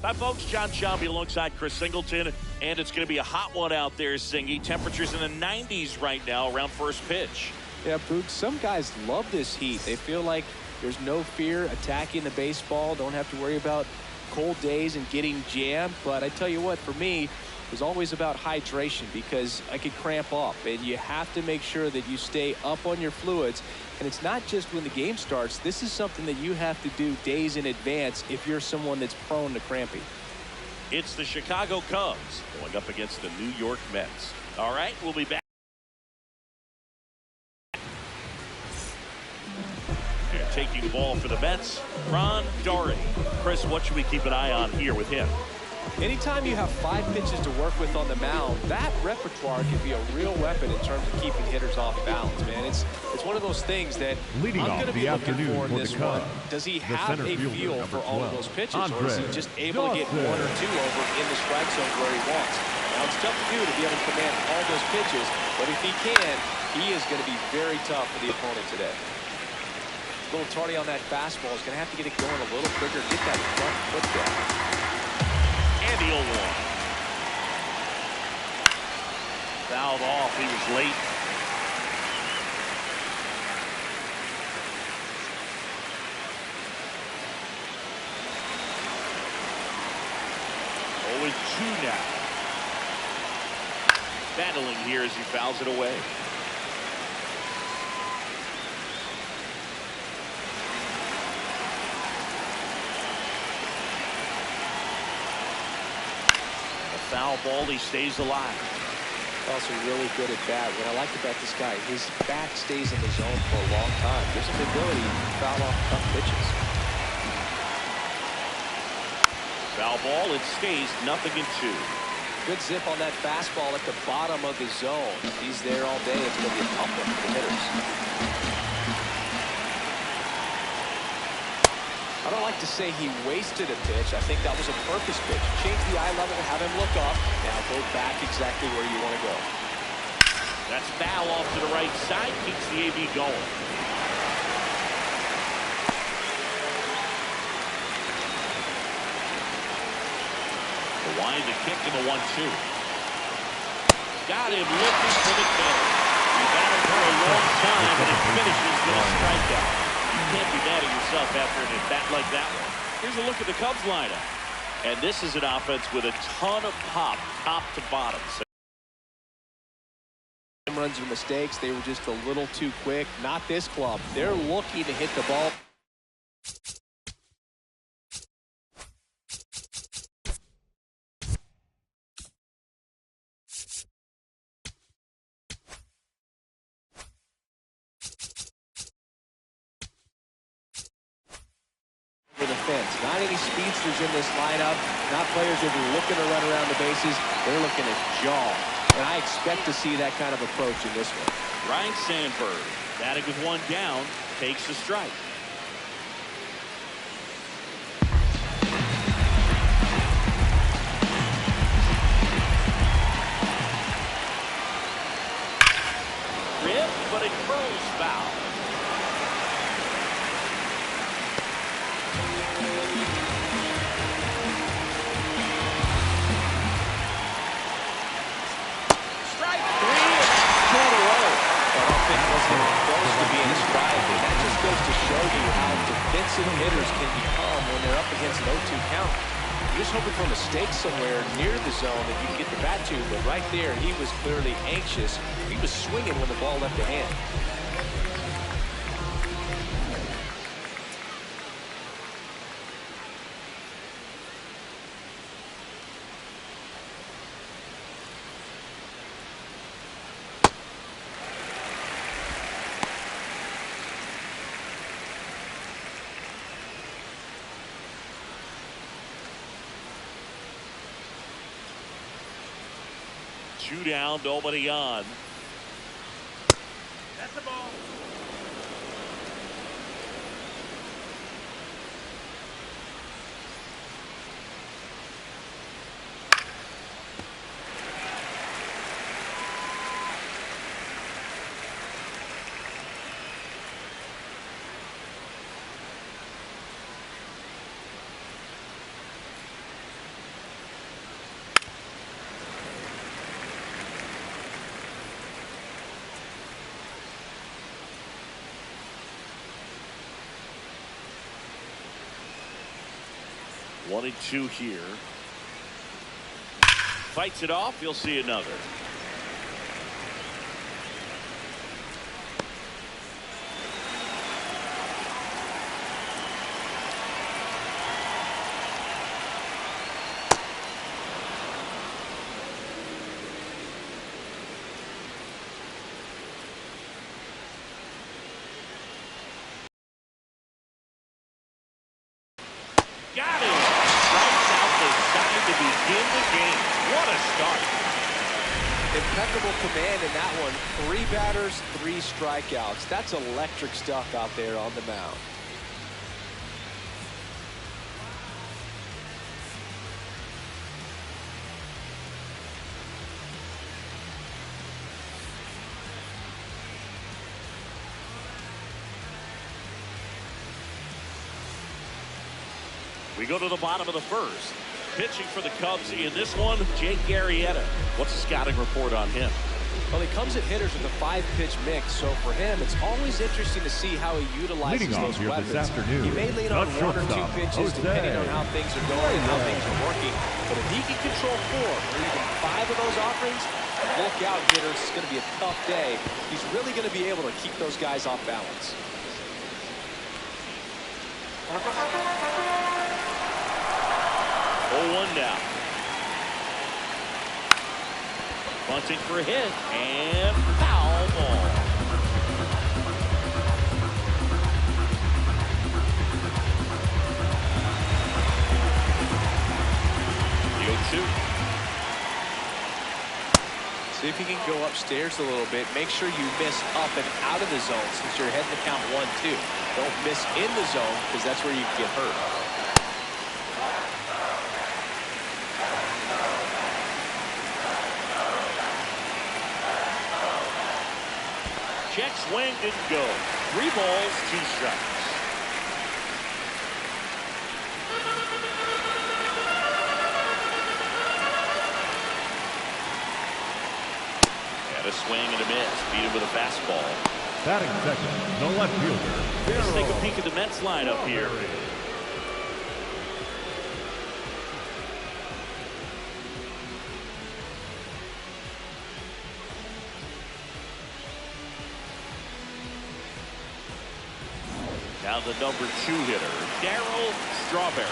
Hi, folks. John Shelby alongside Chris Singleton, and it's going to be a hot one out there, Singy. Temperatures in the 90s right now around first pitch. Yeah, Pook, some guys love this heat. They feel like there's no fear attacking the baseball, don't have to worry about cold days and getting jammed. But I tell you what, for me, it was always about hydration because I could cramp up, and you have to make sure that you stay up on your fluids. And it's not just when the game starts. This is something that you have to do days in advance if you're someone that's prone to cramping. It's the Chicago Cubs going up against the New York Mets. All right, we'll be back. And taking the ball for the Mets, Ron Darty. Chris, what should we keep an eye on here with him? Anytime you have 5 pitches to work with on the mound, that repertoire can be a real weapon in terms of keeping hitters off balance, man. It's one of those things that leading I'm going to be looking for in this one. Cubs, does he have a feel for all of those pitches, or is he just able to get 1 or 2 over in the strike zone where he wants? Now, it's tough to do to be able to command all those pitches, but if he can, he is going to be very tough for the opponent today. A little tardy on that fastball. Is going to have to get it going a little quicker, get that front foot down. And the 0-1. Fouled off. He was late. Always 2 now. Battling here as he fouls it away. Foul ball, he stays alive. Also really good at bat. What I like about this guy, his bat stays in the zone for a long time. There's an ability to foul off tough pitches. Foul ball, it stays 0-2. Good zip on that fastball at the bottom of the zone. If he's there all day, it's going to be a tough one for the hitters. I don't like to say he wasted a pitch. I think that was a purpose pitch. Change the eye level, have him look up. Now go back exactly where you want to go. That's foul off to the right side. Keeps the AB going. The wind to kick in the 1-2. Got him looking for the kill. He's at him for a long time, and it finishes with a strikeout. You can't be mad at yourself after an at-bat like that one. Here's a look at the Cubs lineup. And this is an offense with a ton of pop, top to bottom. Runs and mistakes, they were just a little too quick. Not this club. They're looking to hit the ball. Not any speedsters in this lineup, not players that are looking to run around the bases. They're looking to jaw, and I expect to see that kind of approach in this one. Ryan Sandberg, batting with 1 down, takes a strike. Rip, but it throws foul. Defensive hitters can become when they're up against an 0-2 count. You're just hoping for a mistake somewhere near the zone that you can get the bat to, but right there he was clearly anxious. He was swinging when the ball left the hand. Two down, nobody on. That's the ball. 1-2 here. Fights it off. You'll see another. Got him. Strikes out the side to begin the game. What a start. Impeccable command in that one. 3 batters, 3 strikeouts. That's electric stuff out there on the mound. We go to the bottom of the first. Pitching for the Cubs in this one, Jake Arrieta. What's the scouting report on him? Well, he comes at hitters with a 5-pitch mix, so for him, it's always interesting to see how he utilizes those weapons. He may lean on 1 or 2 pitches depending on how things are going and how things are working. But if he can control 4 or even 5 of those offerings, look out, hitters. It's going to be a tough day. He's really going to be able to keep those guys off balance. 0-1 now. Bunting for a hit and foul ball. The 0-2. See if you can go upstairs a little bit. Make sure you miss up and out of the zone since you're heading to count 1-2. Don't miss in the zone because that's where you get hurt. Check swing, didn't go. 3 balls, 2 strikes. Had a swing and a miss. Beat him with a fastball. Batting second, the left fielder. Let's take a peek at the Mets lineup here. Now the number 2 hitter, Darryl Strawberry.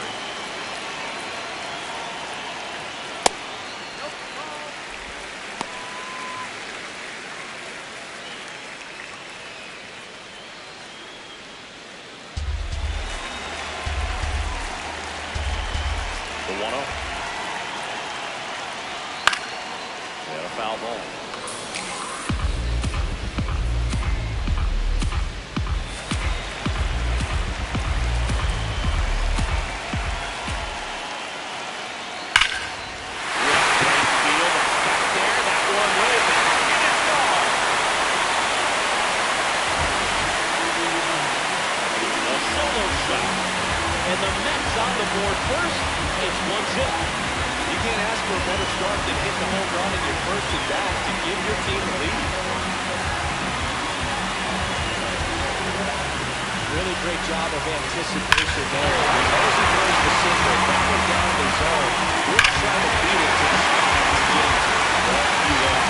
The 1-0. And a foul ball. And the Mets on the board first. It's 1-0. You can't ask for a better start than hitting the home run in your first at bat to give your team the lead. Really great job of anticipation there. He knows he's very specific. That was down the zone. We're trying to beat it to the spot it's getting to. Don't do that.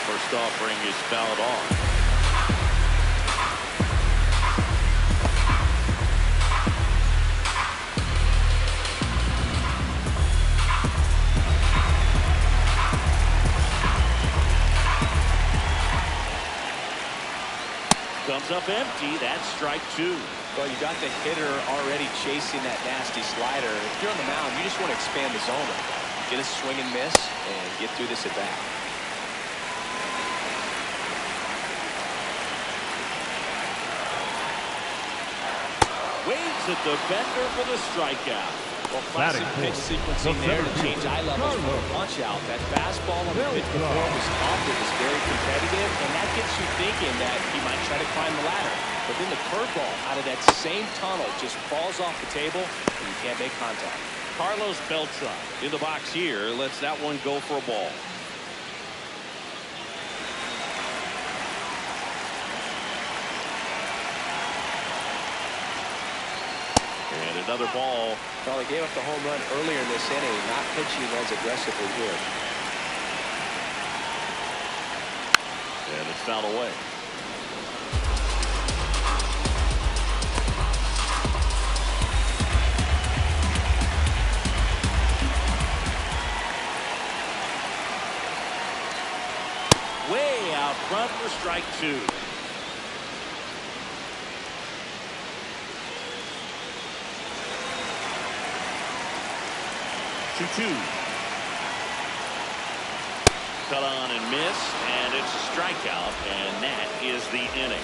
First offering is fouled off. Comes up empty. That's strike 2. Well, you got the hitter already chasing that nasty slider. If you're on the mound, you just want to expand the zone. Get a swing and miss and get through this at bat. Waves at the bender for the strikeout. Well, classic pitch sequencing there to change eye levels for a punch out. That fastball on the pitch before was off. It was very competitive, and that gets you thinking that he might try to climb the ladder. But then the curveball out of that same tunnel just falls off the table, and you can't make contact. Carlos Beltran in the box here. Lets that one go for a ball. another ball. Well, they gave up the home run earlier in this inning, not pitching as aggressively here. And it's fouled away. Way out front for strike 2. Cut on and miss, and it's a strikeout, and that is the inning.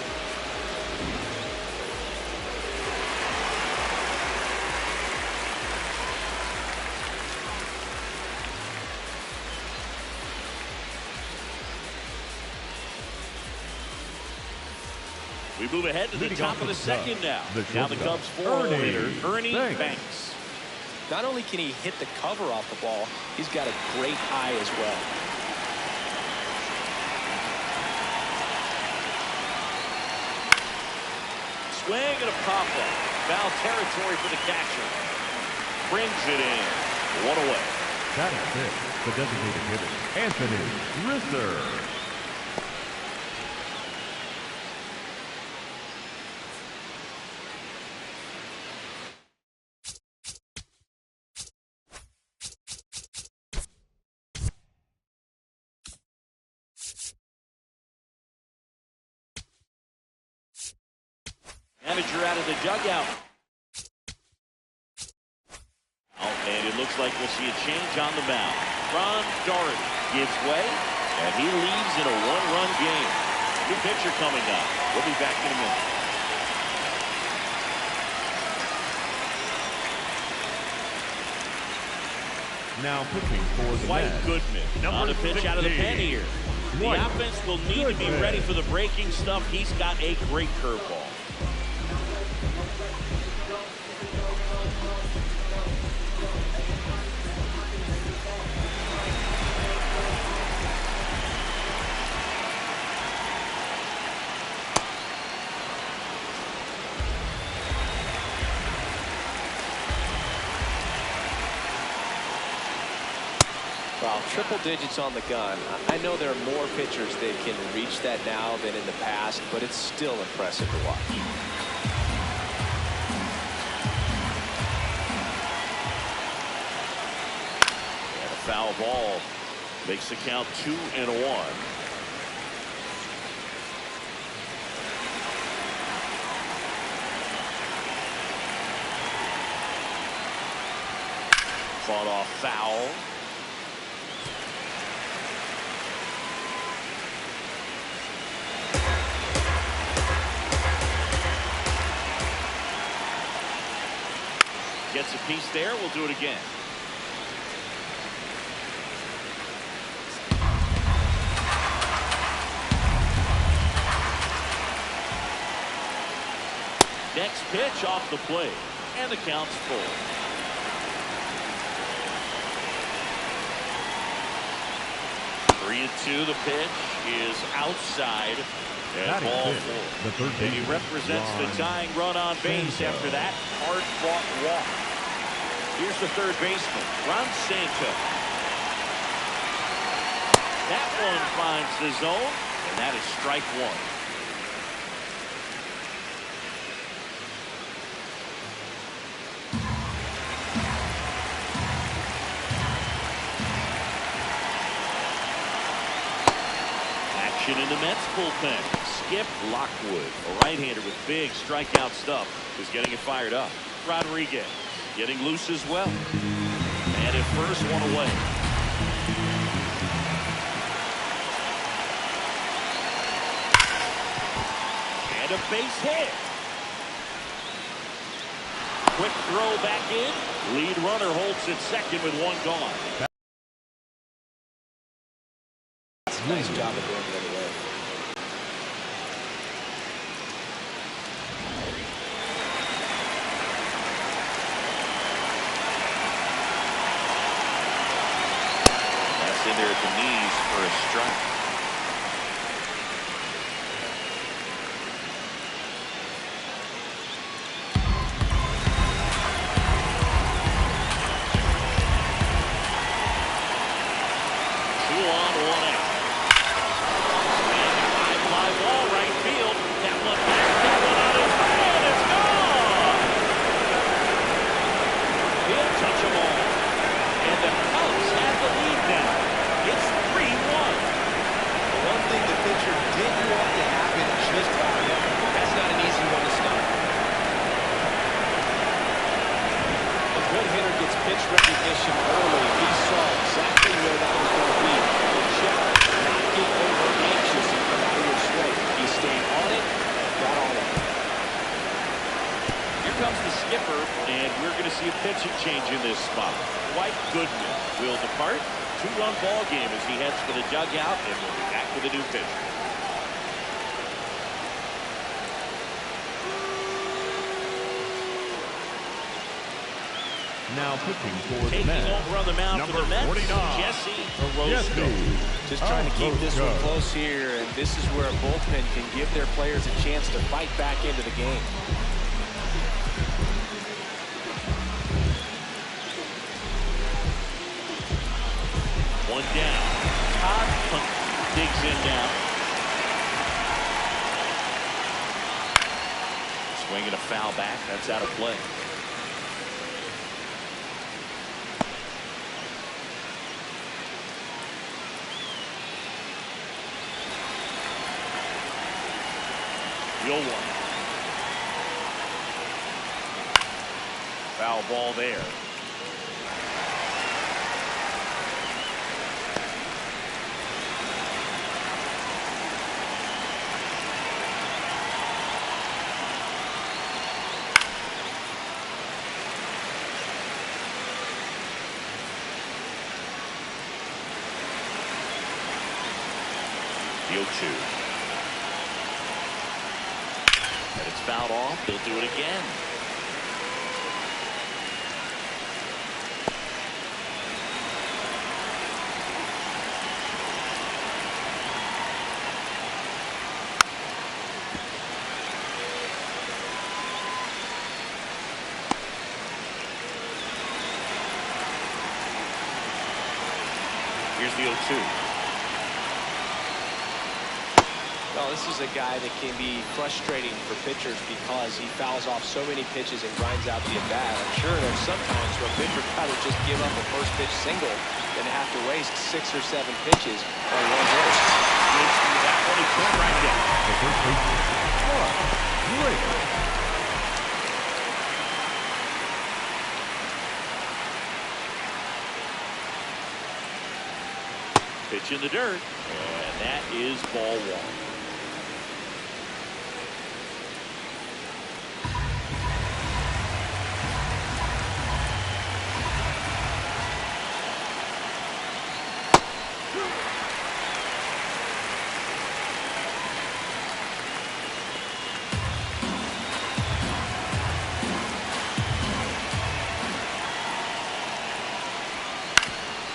We move ahead to the top of the second now. Now the Cubs four-hitter, Ernie Banks. Not only can he hit the cover off the ball, he's got a great eye as well. Swing and a pop-up. Foul territory for the catcher. Brings it in. 1 away. That is it. The designated hitter, Anthony Rizzo. Manager out of the dugout. And it looks like we'll see a change on the mound. Ron Doherty gives way, and he leaves in a 1-run game. New pitcher coming up. We'll be back in a minute. Now pitching for the White Mets, Goodman on the pitch out of the pen here. The White offense will need to be ready for the breaking stuff. He's got a great curveball. Well, triple digits on the gun. I know there are more pitchers that can reach that now than in the past, but it's still impressive to watch. And a foul ball makes the count 2-1. Fought off foul. Gets a piece there. We'll do it again. Next pitch off the plate, and the count's full. Three and two. The pitch is outside. And ball four. And he represents the tying run on base after that hard-fought walk. Here's the third baseman, Ron Santo. That one finds the zone, and that is strike 1. Action in the Mets bullpen. Skip Lockwood, a right-hander with big strikeout stuff, is getting it fired up. Rodriguez getting loose as well. And at first, 1 away. And a base hit. Quick throw back in. Lead runner holds at second with 1 gone. Nice job of doing it the other way. That's in there at the knees for a strike. pitch recognition early. He saw exactly where that was going to be. Check, not get over anxious and come out of your swing. He stayed on it, got all of it. Here comes the skipper, and we're going to see a pitching change in this spot. Dwight Goodman will depart. 2-run ball game as he heads for the dugout, and we'll be back with a new pitcher. Now pitching for the Taking Mets. over on the mound for the Mets, 49. Jesse Orozco. Just trying to keep this one close here, and this is where a bullpen can give their players a chance to fight back into the game. One down. Todd digs in now. Swinging a foul back. That's out of play. The 0-1. Foul ball there. The 0-2. And it's fouled off. He'll do it again. Here's the 0-2. Well, this is a guy that can be frustrating for pitchers because he fouls off so many pitches and grinds out the at-bat. I'm sure there's sometimes where a pitcher would rather just give up a first pitch single than have to waste 6 or 7 pitches on one hit. Gives me that one. He turned right down. The first baseman, Drake. Pitch in the dirt, and that is ball 1.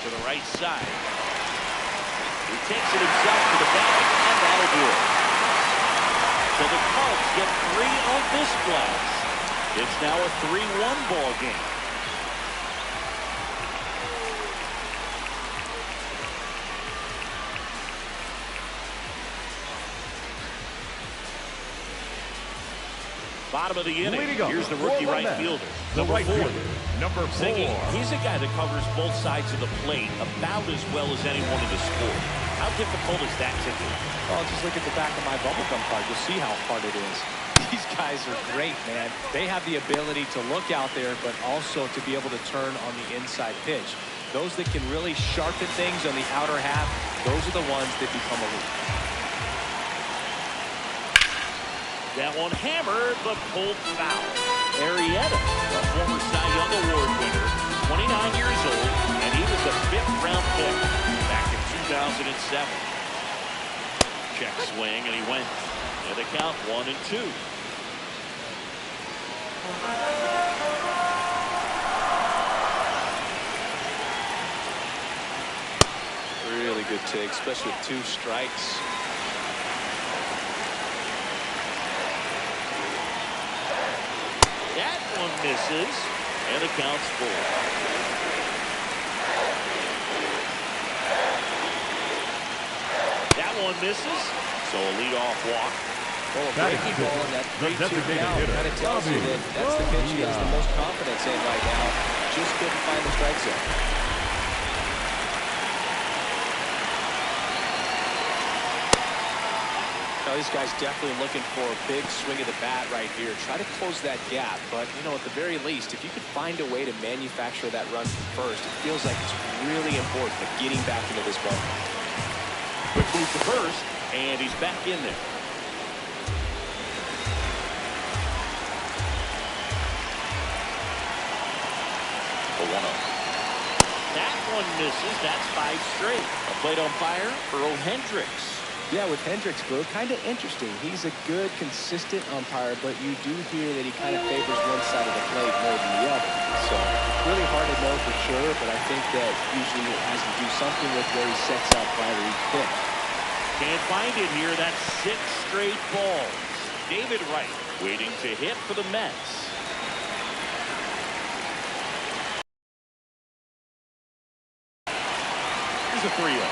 To the right side. He takes it himself to the bag, and that'll do it. So the Cubs get 3 on this blast. It's now a 3-1 ball game. Bottom of the inning. Here's the rookie right fielder. Number 4. Ziggy, he's a guy that covers both sides of the plate about as well as anyone in the sport. How difficult is that to do? Well, just look at the back of my bubblegum card. You'll see how hard it is. These guys are great, man. They have the ability to look out there, but also to be able to turn on the inside pitch. Those that can really sharpen things on the outer half, those are the ones that become elite. That one hammered, but pulled foul. Arrieta, a former Cy Young Award winner, 29 years old, and he was a 5th-round pick back in 2007. Check swing, and he went. And the count 1-2. Really good take, especially with 2 strikes. That one misses, and the count's 4. That one misses, so a leadoff walk. Well, a breaking ball in that 3-2 count kind of tells you that that's the pitch he has the most confidence in right now. Just couldn't find the strike zone. Now, this guy's definitely looking for a big swing of the bat right here. Try to close that gap. But, you know, at the very least, if you could find a way to manufacture that run from first, it feels like it's really important to getting back into this ball. Quick move to first, and he's back in there. The 1-0. That one misses. That's 5 straight. A plate umpire, Earl Hendricks. Yeah, with Hendricks, Bo, kind of interesting. He's a good, consistent umpire, but you do hear that he kind of favors one side of the plate more than the other. So, really hard to know for sure, but I think that usually it has to do something with where he sets up prior to each pitch. Can't find it here. That's 6 straight balls. David Wright waiting to hit for the Mets. Here's a 3-0.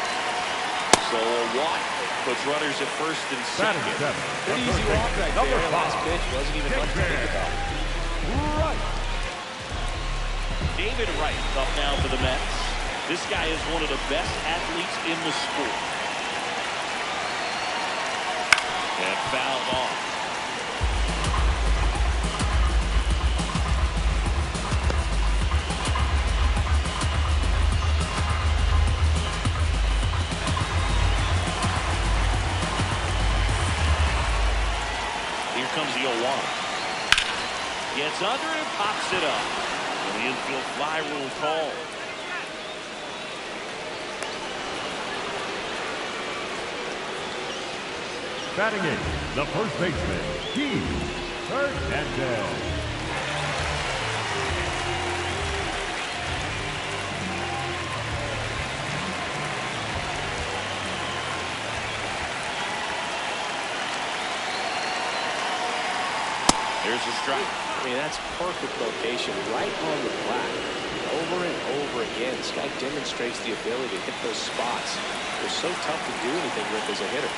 So a walk puts runners at first and second. Pretty easy walk right there. Last pitch wasn't even much to think about. Right. David Wright up now for the Mets. This guy is one of the best athletes in the sport. And fouled off. Here comes the 0-1. Gets under it and pops it up. And the infield fly rule call. Batting in, the first baseman, Keith Hernandez. Here's a strike. I mean, that's perfect location, right on the black. Over and over again, this guy demonstrates the ability to hit those spots. They're so tough to do anything with as a hitter.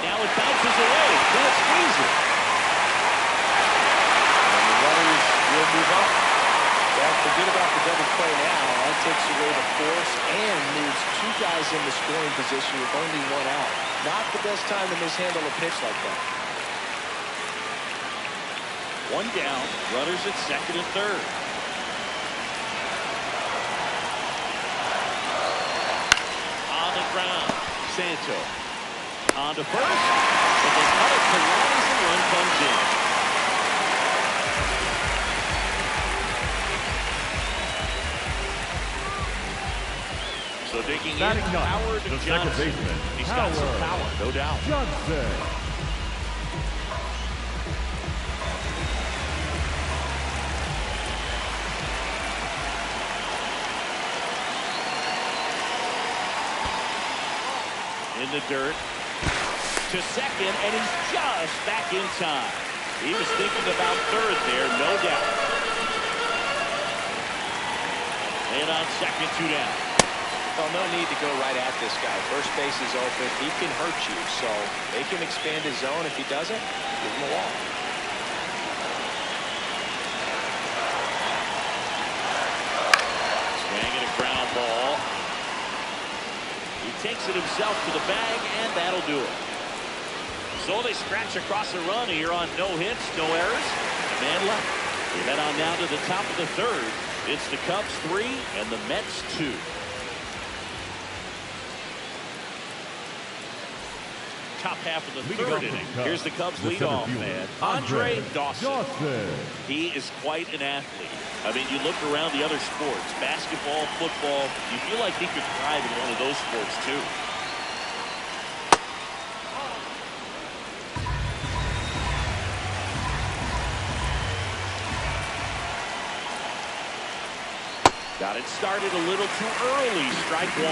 Now it bounces away. Can't squeeze it. And the runners will move up. Well, forget about the double play now. That takes away the force and moves 2 guys in the scoring position with only 1 out. Not the best time to mishandle a pitch like that. 1 down. Runners at second and third. On the ground. Santo. On to first. But they cut it to one as the run comes in. So digging in, Howard Johnson. He's got some power, no doubt. Johnson. In the dirt. To second, and he's just back in time. He was thinking about third there, no doubt. And on second, 2 down. Well, no need to go right at this guy. First base is open. He can hurt you, so make him expand his zone. If he doesn't, give him a walk. Swinging a ground ball. He takes it himself to the bag, and that'll do it. So they scratch across the run here on no hits, no errors. Man left. We head on now to the top of the third. It's the Cubs 3 and the Mets 2. Top half of the third inning. Here's the Cubs leadoff man, Andre Dawson. He is quite an athlete. I mean, you look around the other sports, basketball, football, you feel like he could thrive in one of those sports too. Got it started a little too early. Strike 1.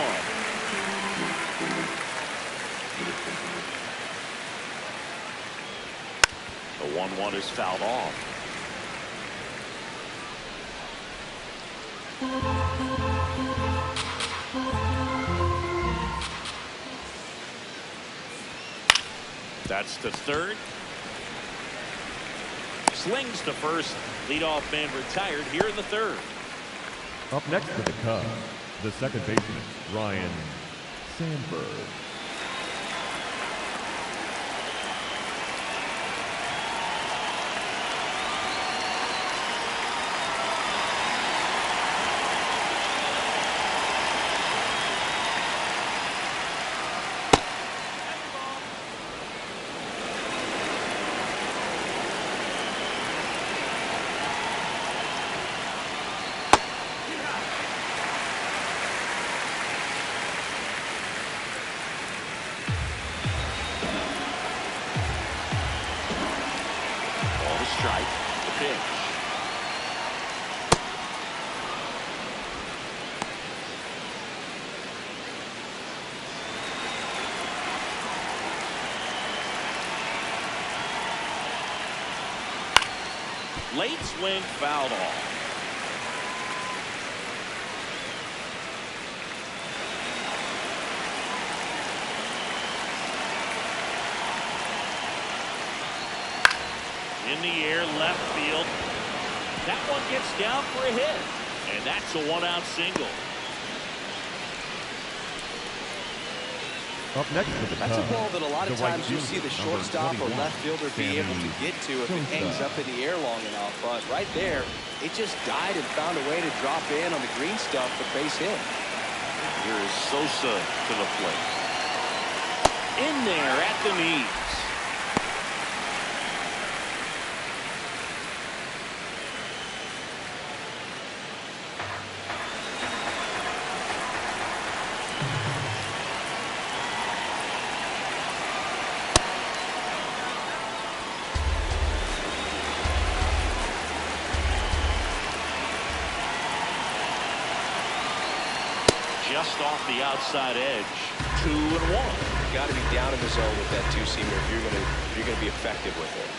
The 1-1 is fouled off. That's to third. Slings to first. Leadoff man retired here in the third. Up next for the Cubs, the second baseman, Ryan Sandberg. strike. The pitch. Late swing, fouled off. In the air, left field. That one gets down for a hit. And that's a one-out single. Up next for the That's a Cubs, ball that a lot of the right times you fielder, see the number shortstop or 21, left fielder be able to get to if it hangs up in the air long enough. But right there, it just died and found a way to drop in on the green stuff for base hit. Here is Sosa to the plate. In there at the knees. Just off the outside edge. 2-1. You got to be down in the zone with that two-seamer if you're going to be effective with it.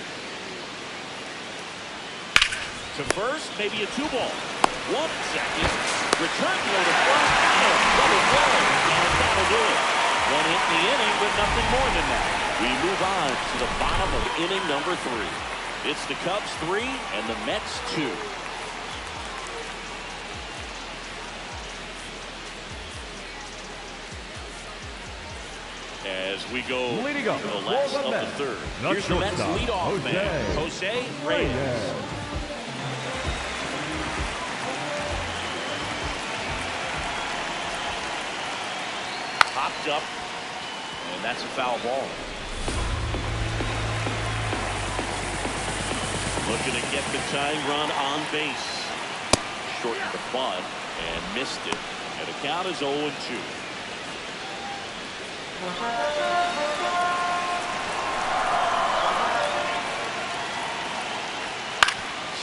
To first, maybe a 2-ball. 1 second. Return throw to first. Double play. And that'll do it. 1 hit in the inning, but nothing more than that. We move on to the bottom of inning number 3. It's the Cubs 3 and the Mets 2. As we go leading to up the last of the third. Here's the Mets leadoff man, Jose Reyes. Popped up, and that's a foul ball. Looking to get the tying run on base. Shortened the bunt and missed it. And the count is 0-2.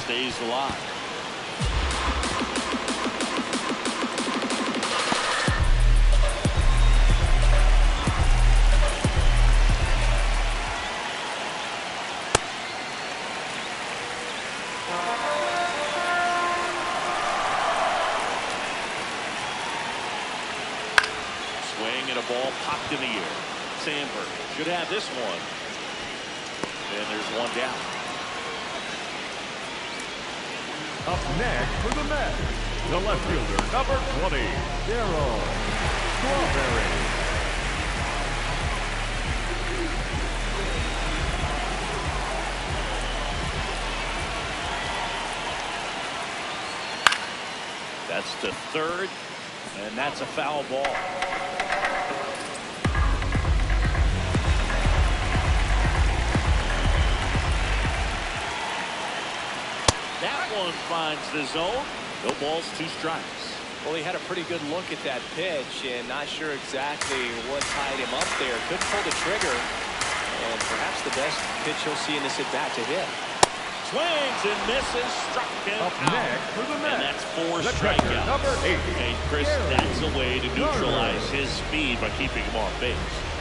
Stays alive. Swing and a ball popped in the air. Sandberg should have this one. And there's one down. Up next for the Mets, the left fielder, number 20, Darryl Strawberry. That's the third, and that's a foul ball. That one finds the zone. No balls, 2 strikes. Well, he had a pretty good look at that pitch and not sure exactly what tied him up there. Couldn't pull the trigger, and perhaps the best pitch he'll see in this at-bat to hit. Swings and misses, struck him Up out. next for the Mets, And that's 4 the catcher, strikeouts. number 8, Hey, Chris, that's a way to neutralize his speed by keeping him off base.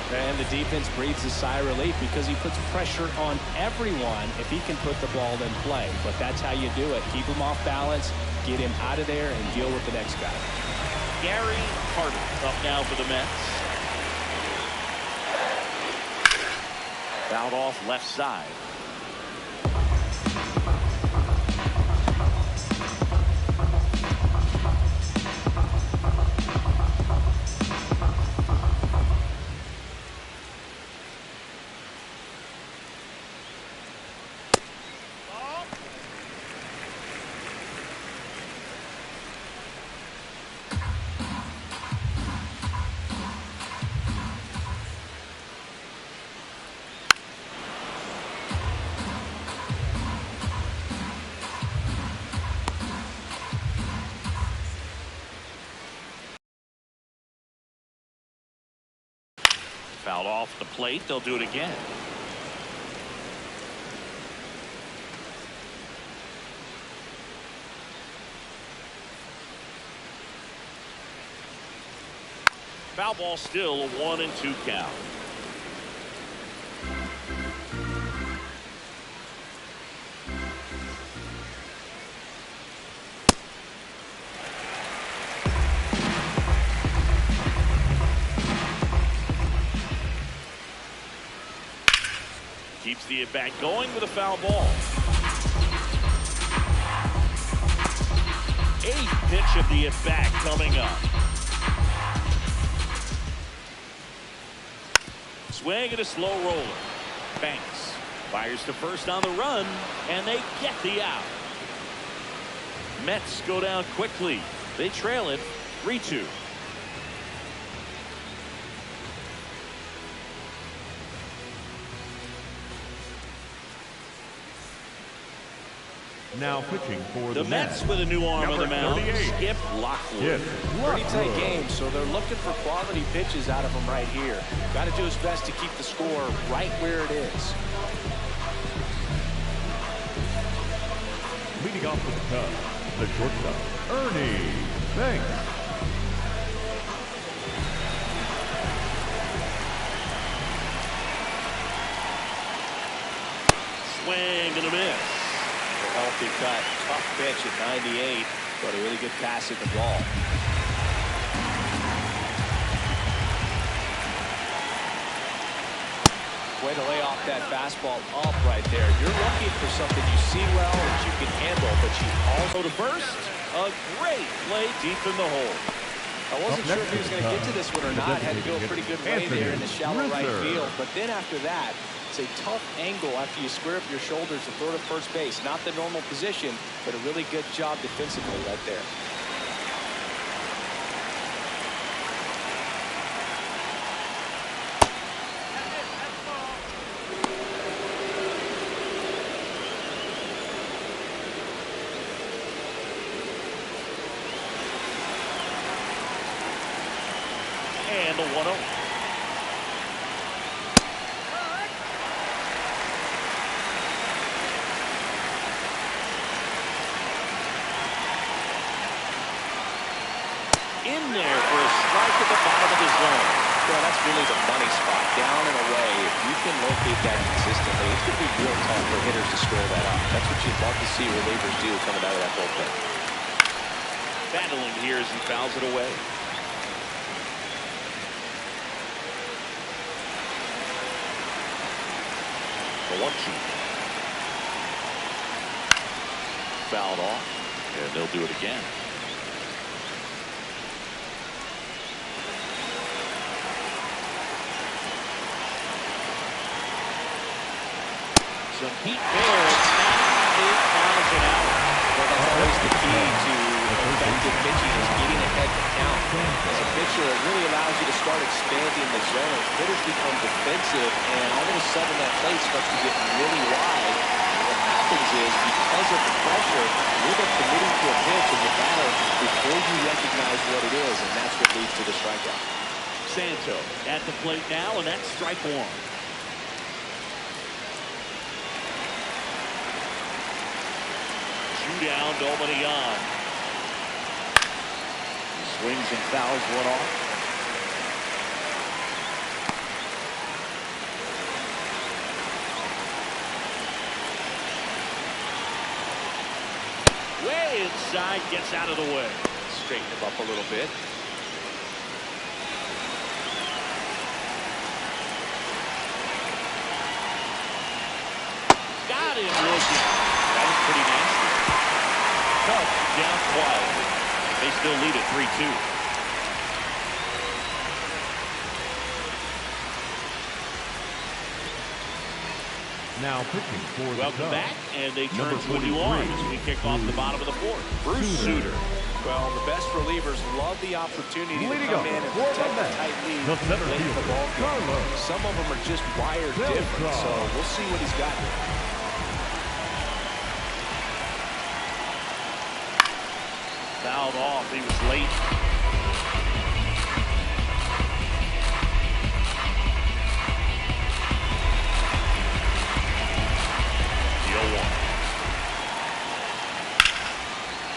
And the defense breathes a sigh of relief because he puts pressure on everyone if he can put the ball in play. But that's how you do it. Keep him off balance, get him out of there, and deal with the next guy. Gary Carter up now for the Mets. Fouled off left side. Fouled off the plate. They'll do it again. Foul ball, still a 1-2 count. Keeps the at-bat going with a foul ball. 8th pitch of the at-bat coming up. Swing and a slow roller. Banks fires to first on the run, and they get the out. Mets go down quickly. They trail it 3-2. Now pitching for The Mets with a new arm on the mound. Skip Lockwood. Pretty tight game, so they're looking for quality pitches out of him right here. Got to do his best to keep the score right where it is. Leading off with the Cubs, the shortstop, Ernie Banks. Swing and a miss. Healthy cut, tough pitch at 98, but a really good pass at the ball. Way to lay off that fastball up right there. You're looking for something you see well that you can handle, but you also To first, a great play deep in the hole. I wasn't sure if he was going to get to this one or not. Had to go a pretty good way there in the shallow right field, but then after that, it's a tough angle after you square up your shoulders to throw to first base. Not the normal position, but a really good job defensively right there. And a 1-0. In there for a strike at the bottom of the zone. Well, that's really the money spot, down and away. If you can locate that consistently, it's going to be real tough for hitters to square that up. That's what you'd love to see relievers do coming out of that bullpen. Battling here as he fouls it away. The 1-2. Fouled off, and they'll do it again. Some heat there. It fouls it out. Well, that's always the key to effective pitching is getting ahead to count. As a pitcher, it really allows you to start expanding the zone. Hitters become defensive, and all of a sudden that plate starts to get really wide. And what happens is, because of the pressure, you're committing to a pitch as a batter before you recognize what it is, and that's what leads to the strikeout. Santo at the plate now, and that's strike one. Down, Dominion. He swings and fouls one off. Way inside, gets out of the way. Straighten him up a little bit. Got him looking. That was pretty nasty. Down quietly. They still lead at 3-2. Now pitching for the Welcome Cubs, back, and they turn number to a new 23, arm as we kick off the bottom of the fourth. Bruce Sutter. Well, the best relievers love the opportunity to Leading come up in and for the protect the Mets, tight lead the center late in the fielder, ball game. Carlos Some of them are just wired different, so we'll see what he's got here. Fouled off. He was late. The 0-1.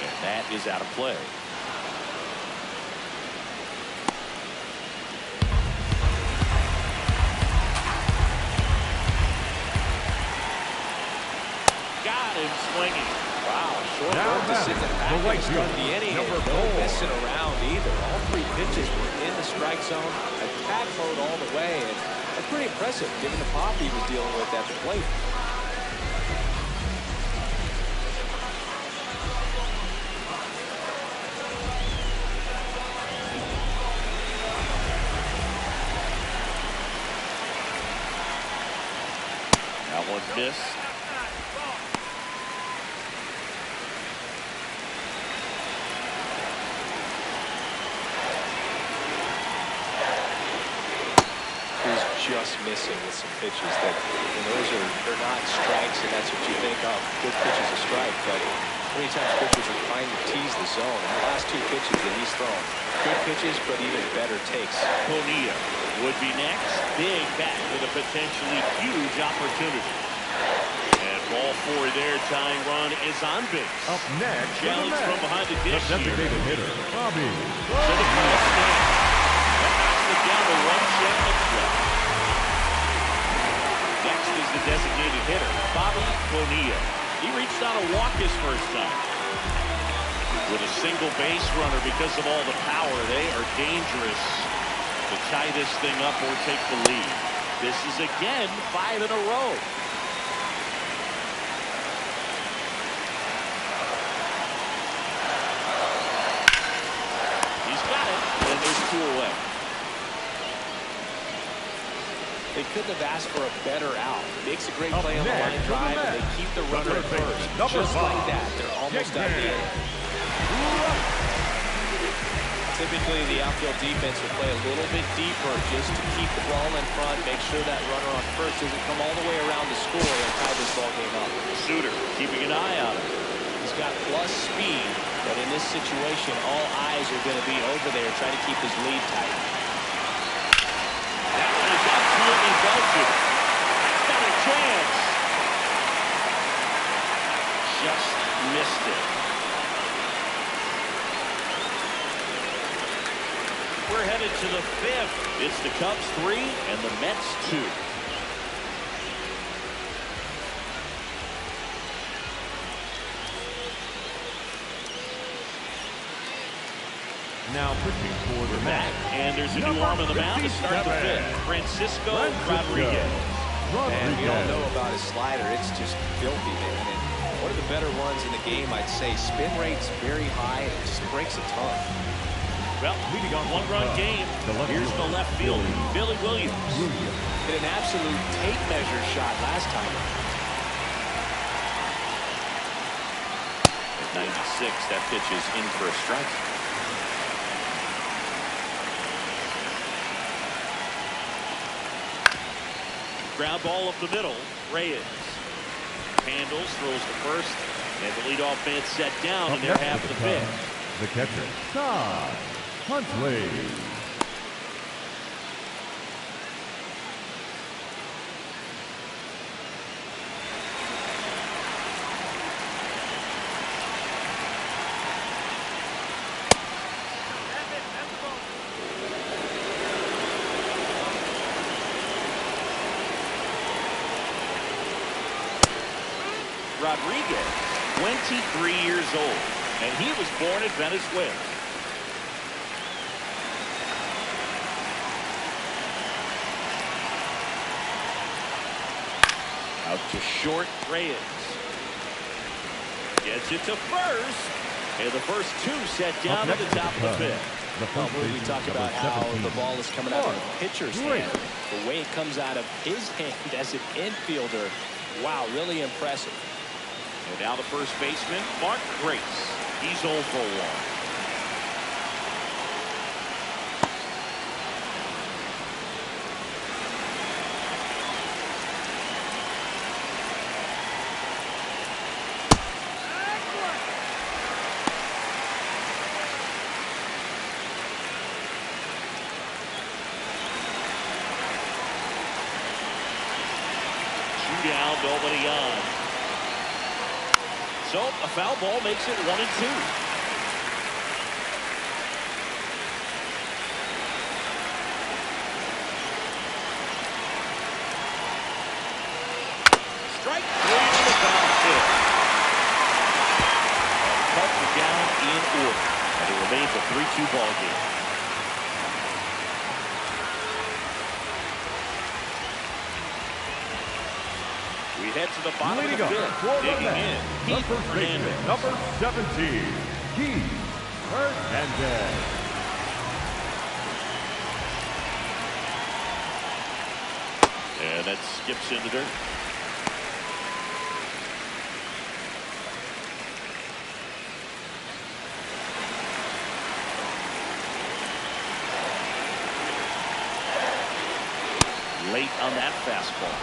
And that is out of play. swinging. Wow, short Now work to sit in the batting, back the of right the start of the fielder, inning. number And no 4. messing around either. All 3 pitches were in the strike zone. Attack mode all the way. And that's pretty impressive given the pop he was dealing with at the plate. That one missed. Just missing with some pitches that, and they're not strikes, and that's what you think of. Good pitch is a strike, but many times pitchers are trying to tease the zone. And the last 2 pitches that he's thrown, good pitches, but even better takes. Bonilla would be next. Big bat with a potentially huge opportunity. And ball 4 there. Tying run is on base. Up next, Challenge from behind the dish. the designated hitter, Bobby. To the first stand. That knocks it down to 1 check and left. Next is the designated hitter, Bobby Bonilla. He reached out a walk his first time. With a single base runner because of all the power, they are dangerous to tie this thing up or take the lead. This is again 5 in a row. He's got it, and there's 2 away. They couldn't have asked for a better out. Makes a great Up play on the line next, drive, and they keep the runner at first. Just like that, they're almost out of the inning. Typically, the outfield defense will play a little bit deeper just to keep the ball in front, make sure that runner on first doesn't come all the way around to score and tie this ball game up. Suter keeping an eye on him. He's got plus speed, but in this situation, all eyes are going to be over there trying to keep his lead tight. That one is absolutely belted. Got a chance. Just missed it. We're headed to the 5th. It's the Cubs 3 and the Mets 2. Now pitching for the Mets. And there's a new arm on the mound to start the 5th. Francisco Rodriguez. Man, we all know about his slider. It's just filthy, man. And one of the better ones in the game, I'd say. Spin rate's very high, and it just breaks a ton. Well, leading on 1-run game. Here's the left fielder, Billy Williams. Hit an absolute tape measure shot last time. At 96, that pitch is in for a strike. Ground ball up the middle. Reyes handles, throws to first, and the leadoff man set down, and they're half the 5th. The catcher, Todd Huntley. Rodriguez, 23 years old, and he was born in Venezuela. Out to short, Reyes. Gets it to first, and the first 2 set down at the top of the 5th. We talk about how the ball is coming out of the pitcher's hand. The way it comes out of his hand as an infielder, wow, really impressive. And now the first baseman, Mark Grace. He's 0 for 1. Down, nobody on. So a foul ball makes it 1-2. Strike 3 to the foul tip. order. And it remains a 3-2 ball game. We head to the bottom of the fifth. Digging in, Heath Hernandez. Number 17, Heath Hernandez. And that skips in the dirt. Late on that fastball.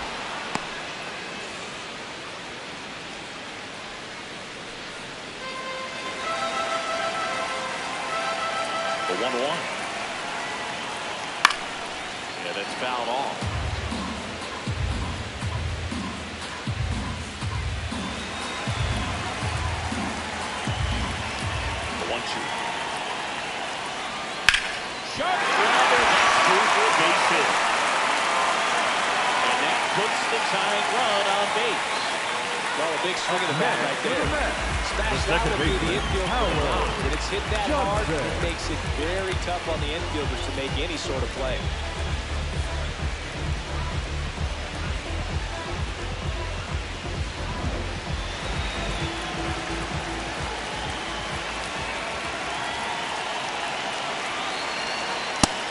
The 1-1. Yeah, that's fouled off. The 1-2. Sharp grounder. That's through for a base hit. And that puts the tying run on base. Well, a big swing of the bat right there. Smashed out would be the infield knock. When it's hit that hard, it makes it very tough on the infielders to make any sort of play.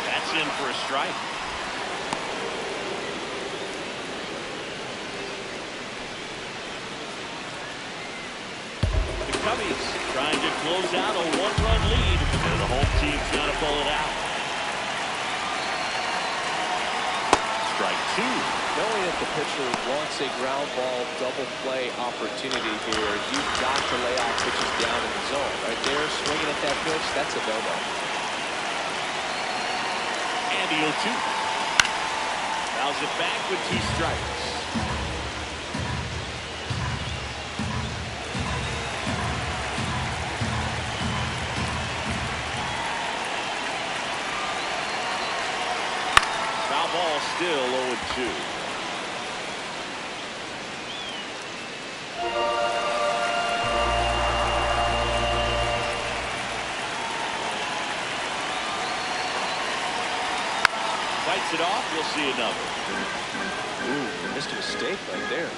That's in for a strike. Cubbies trying to close out a 1-run lead, and the home team's got to pull it out. Strike 2. Knowing that the pitcher wants a ground ball double play opportunity here, you've got to lay off pitches down in the zone. Right there, swinging at that pitch, that's a no-no. And the 0-2. Fouls it back with 2 strikes. Ball still 0-2. Fights it off. We'll see another. Ooh, missed a mistake right there.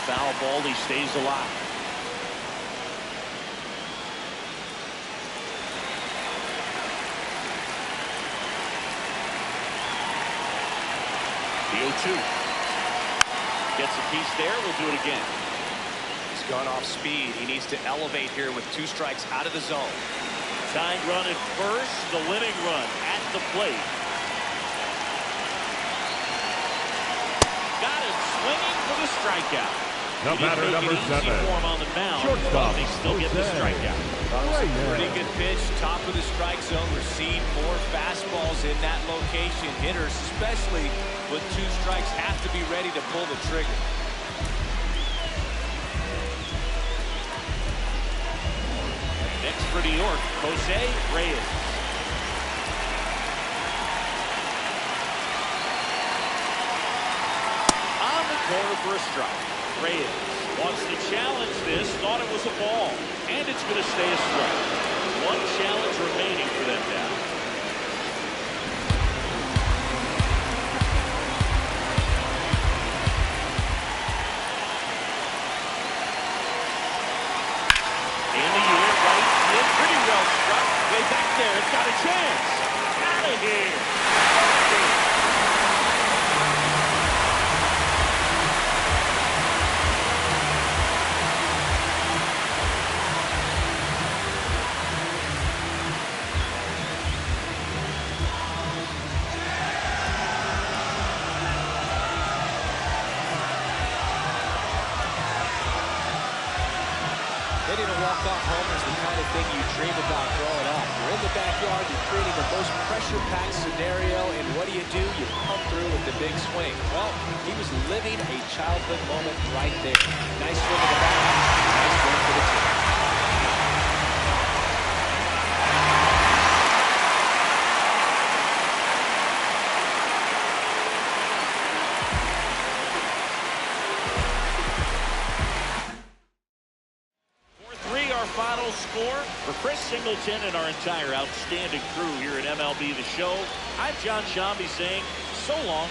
Foul ball, he stays alive. The 0-2. Gets a piece there. We'll do it again. He's gone off speed. He needs to elevate here with 2 strikes out of the zone. Tying run at first. The winning run at the plate. Got it swinging for the strikeout. The batter, number 7. On the mound, Shortstop. they still get the strikeout. Pretty good pitch, top of the strike zone. We're seeing more fastballs in that location. Hitters, especially with 2 strikes, have to be ready to pull the trigger. Next for New York, Jose Reyes. On the corner for a strike. Reyes wants to challenge this, thought it was a ball, and it's going to stay a strike. 1 challenge remaining for them now. In the air, right field, pretty well struck. Way back there, it's got a chance. Out of here. Hitting a walk-off home is the kind of thing you dream about growing up. You're in the backyard, you're creating the most pressure-packed scenario, and what do? You come through with the big swing. Well, he was living a childhood moment right there. Nice swing of the bat. Nice win for the team. For Chris Singleton and our entire outstanding crew here at MLB The Show, I'm John Shambi saying so long